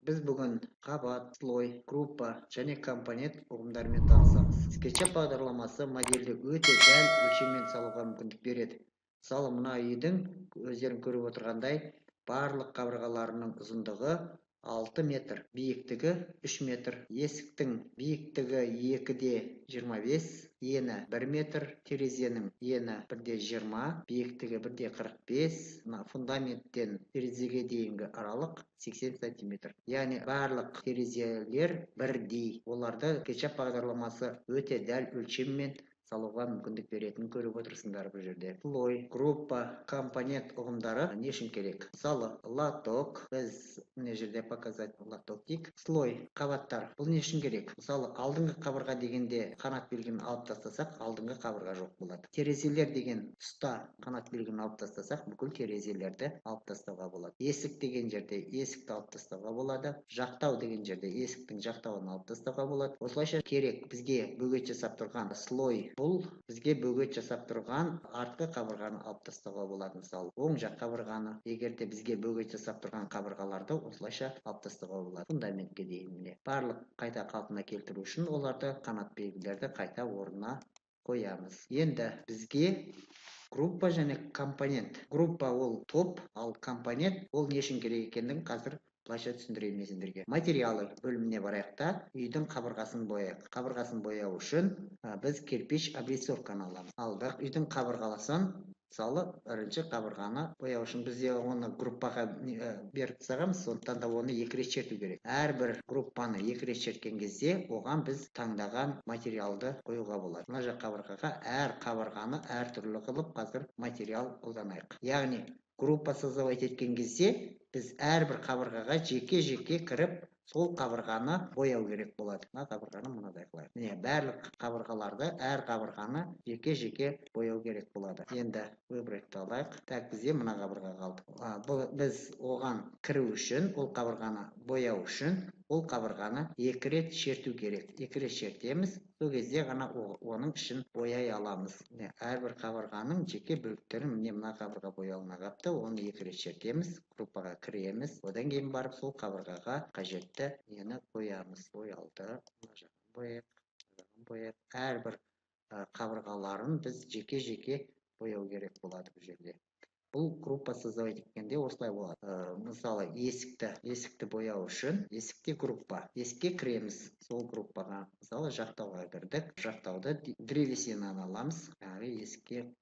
Біз бүгін қабат, слой, группа және компонент ұғымдарымен танысамыз. SketchUp бағдарламасы модельді өте дәл өлшеммен салуға мүмкіндік береді. Мысалы, мына үйдің өздерің көріп отырғандай, барлық қабырғаларының ұзындығы 6 метр, биіктігі 3 метр. Есіктің биіктігі 2,25, ені 1 метр, терезенің ені 1,20, биіктігі 1,45, фундаменттен терезеге дейінгі аралық 80 сантиметр. Яғни барлық терезелер бірдей. Оларды SketchUp бағдарламасы өте дәл өлшеммен салуға мүмкіндік беретінін көріп отырсыңдар бұл жерде. Слой, группа, компонент ұғымдары не үшін керек? Мысалы, лоток, біз мына жерде показать лоток дейік. Слой, қабаттар, бұл не үшін керек? Мысалы, алдыңғы қабырға дегенде қанат белгіні алып тастасақ, алдыңғы қабырға жоқ болады. Терезелер деген тұста қанат белгіні алып тастасақ, бүкіл терезелерді алып тастауға болады. Есік деген жерде есікті алып тастауға болады. Жақтау деген жерде есіктің жақтауын алып тастауға болады. Осылайша керек бізге бөгет жасап тұрған слой, бұл бізге бөгет жасап тұрған артқы қабырғаны алып тастауға болады. Мысалы, оң жақ қабырғаны, егер де бізге бөгет жасап тұрған қабырғаларды осылайша алып тастауға болады. Фундаментке дейін міне. Барлық қайта қалпына келтіру үшін оларды қанат белгілерді қайта орнына қоямыз. Енді бізге группа және компонент. Группа ол топ, ал компонент ол не үшін керек екендігін қазір былайша түсіндірейін сендерге. Материалы бөліміне барайық та, үйдің қабырғасын бояйық. Қабырғасын бояу үшін біз кирпич облицовканы аламыз. Алдық үйдің қабырғасын, мысалы, бірінші қабырғаны бояу үшін бізде оны группаға беріп тастағанбыз, сондықтан да оны екі рет шерту керек. Әрбір группаны екі рет шерткен кезде оған біз таңдаған материалды қоюға болады. Мына жақ қабырғаға әр қабырғаны әртүрлі қылып қазір материал қолданайық. Яғни группа создавать еткен кезде біз әрбір қабырғаға жеке-жеке кіріп, сол қабырғаны бояу керек болады. Мына қабырғаны мынадай қылайық. Міне, барлық қабырғаларды, әр қабырғаны жеке-жеке бояу керек болады. Енді выбрать алайық. Так, бізде мына қабырға қалды. Біз оған кіру үшін, ол қабырғаны бояу үшін, ол қабырғаны екі рет шерту керек. Екі рет шертеміз, сол кезде ғана оның ішін бояй аламыз. Әрбір қабырғаның жеке бөліктерін міне мына қабырға боялына қапты, оны екі рет шертеміз, группаға кіреміз, одан кейін барып сол қабырғаға қажетті нені қоямыз. Боялды, бояп, әрбір қабырғаларын біз жеке-жеке бояу керек болады бұл жерде. Бұл группа создавать еткенде осылай болады. Мысалы, есікті бояу үшін есікте группа. Есікке кіреміз, сол группаға. Мысалы, жақтауға кірдік. Жақтауды древесинаны аламыз, есікке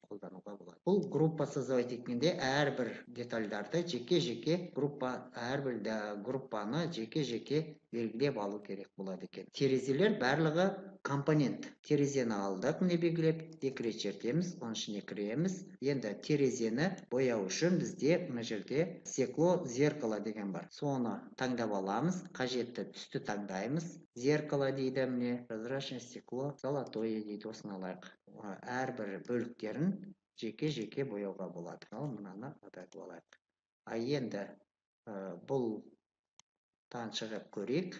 қолдануға болады. Бұл группа создавать еткенде әрбір детальдарды жеке-жеке әрбір группаны жеке-жеке белгілеп алу керек болады екен. Терезелер барлығы компонент. Терезені алдық, міне белгілеп, екі рет шертеміз, оның ішіне кіреміз. Енді терезені бояу үшін бізде мына жерде стекло, зеркало деген бар. Соны таңдап аламыз, қажетті түсті таңдаймыз. Зеркало дейді, міне прозрачное стекло, золотое дейді, осыны алайық. Әрбір бөліктерін жеке-жеке бояуға болады. Мынаны атайтып алайық. Енді бұл шығып көрейік.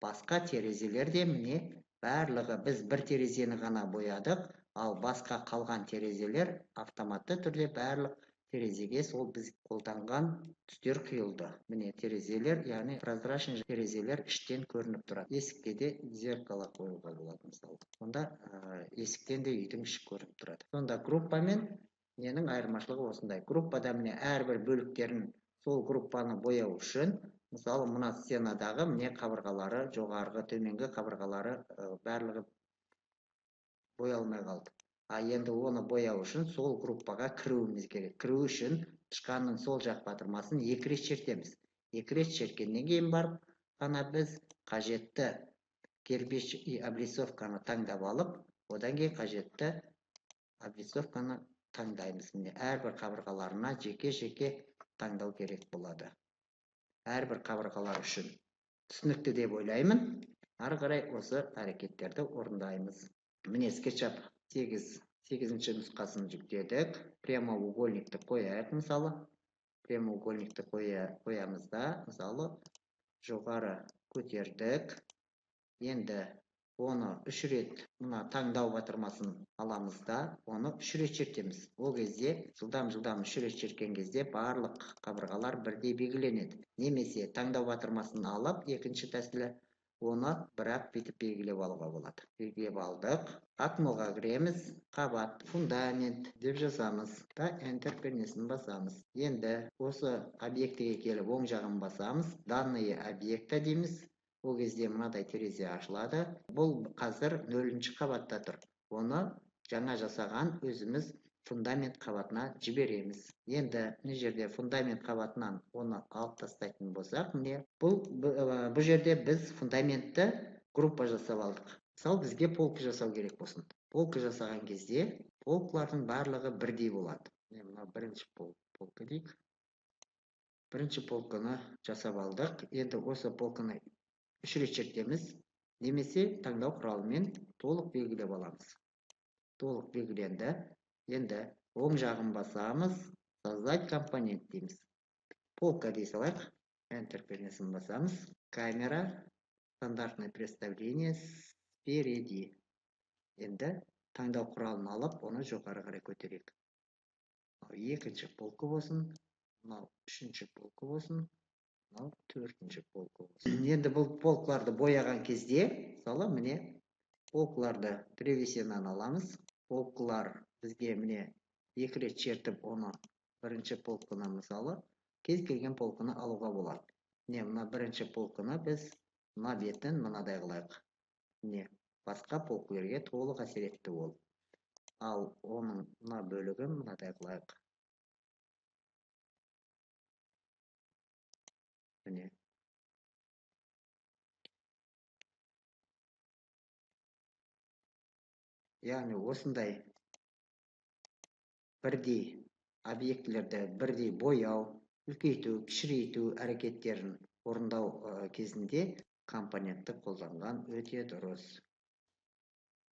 Басқа терезелерде міне барлығы біз бір терезені ғана боядық, ал басқа қалған терезелер автоматты түрде барлық терезеге сол біз қолданған түстер құйылды. Міне терезелер, яғни прозрачный терезелер іштен көрініп тұрады. Есікке де зеркало қоюға болады мысалы. Сонда есіктен де үйдің іші көрініп тұрады. Сонда группа мен ненің айырмашылығы осындай. Группада міне әрбір бөліктерін сол группаны бояу үшін, мысалы, мына стенадағы міне қабырғалары, жоғарғы, төменгі қабырғалары барлығы боялмай қалды. Енді оны бояу үшін сол группаға кіруіміз керек. Кіру үшін тышқанның сол жақ батырмасын екі рет шертеміз. Екі рет шерткеннен кейін барып ғана біз қажетті кирпич облицовканы таңдап алып, одан кейін қажетті облицовканы таңдаймыз. Әрбір қабырғаларына жеке-жеке таңдау керек болады. Әрбір қабырғалар үшін түсінікті деп ойлаймын. Ары қарай осы әрекеттерді орындаймыз. Міне SketchUp 8-ші нұсқасын жүктедік. Прямоугольникті қояйық мысалы. Прямоугольникті қоямыз да, мысалы, жоғары көтердік. Енді оны 3 рет мына таңдау батырмасын аламыз да, оны 3 рет чертеміз. Ол кезде жылдам 3 рет черткен кезде барлық қабырғалар бірдей белгіленеді. Немесе таңдау батырмасын алып, екінші тәсілі оны бірақ бүйтіп белгілеп алуға болады. Белгілеп алдық. Акмолға кіреміз. Қабат, фундамент деп жазамыз да Enter пернесін басамыз. Енді осы объектіге келіп оң жағын басамыз. Данные объекта дейміз. Ол кезде мынадай терезе ашылады. Бұл қазір 0-ші қабатта тұр. Оны жаңа жасаған өзіміз фундамент қабатына жібереміз. Енді мына жерде фундамент қабатынан оны алып тастайтын болсақ, міне бұл жерде біз фундаментті группа жасап алдық. Мысалы, бізге полка жасау керек болсын. Полка жасаған кезде полкалардың барлығы бірдей болады. Мына бірінші полка дейік. Бірінші полканы жасап алдық. Енді осы полканы 3 рет чертеміз, немесе таңдау құралымен толық белгілеп аламыз. Толық белгіленді. Енді оң жағын басамыз, создать компонент дейміз. Полка дей салайық. Enter пернесін басамыз. Камера, стандартное представление спереди. Енді таңдау құралын алып, оны жоғары қарай көтерейік. Екінші полка болсын, мынау үшінші полка болсын. 4-ші полка. Енді бұл полкаларды бояған кезде, мысалы, міне полкаларды древесиннан аламыз. Полкалар бізге міне 2 рет чертіп, оны бірінші полканы, мысалы, кез келген полканы алуға болады. Міне мына бірінші полканы біз мына бетін мынадай қылайық. Міне басқа полкаларға толық әсер етті ол. Ал оның мына бөлігін мынадай қылайық. Міне. Яғни осындай бірдей объектілерді бірдей бояу, үлкейту, кішірейту әрекеттерін орындау кезінде компонентті қолданған өте дұрыс.